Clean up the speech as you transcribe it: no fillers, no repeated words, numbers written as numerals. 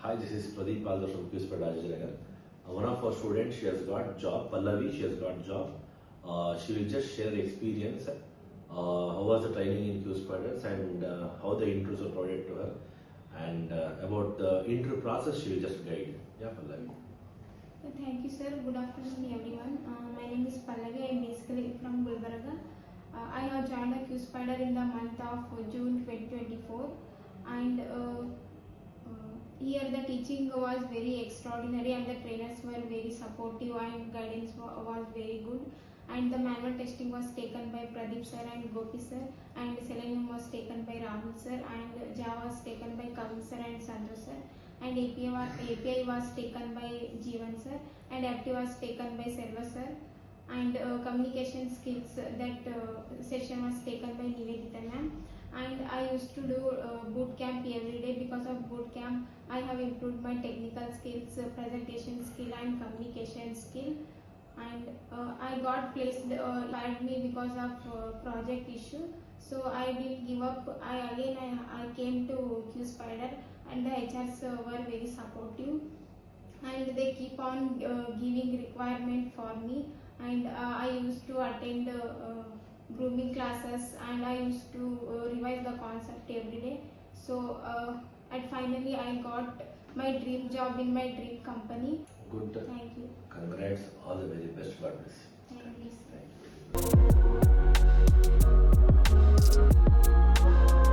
Hi, this is Pradeep Palda from QSpiders Rajajinagar. One of our students, she has got job. Pallavi, she has got job. She will just share the experience. How was the training in QSpiders and how the intros were provided to her, and about the intro process, she will just guide. Yeah, Pallavi. Thank you, sir. Good afternoon, everyone. My name is Pallavi. I am basically from Gulbarga. I have joined the QSpider in the month of June 2024, and here the teaching was very extraordinary, and the trainers were very supportive, and guidance was very good. And the manual testing was taken by Pradeep sir and Gopi sir, and Selenium was taken by Rahul sir, and Java was taken by Kavin sir and Santosh sir, and API was taken by Jeevan sir, and Aptitude was taken by Selva sir, and communication skills, that session was taken by Nivedita ma'am. And I used to do bootcamp every day. Because of bootcamp, I have improved my technical skills, presentation skill, and communication skill. And I got placed, hired me because of project issue. So I didn't give up. I came to QSpider, and the HRs were very supportive, and they keep on giving requirement for me. And I used to attend grooming classes, and I used to revise the concept every day. So and finally I got my dream job in my dream company. Good. Thank you. Congrats. All the very best. God bless. Thank you. Thank you.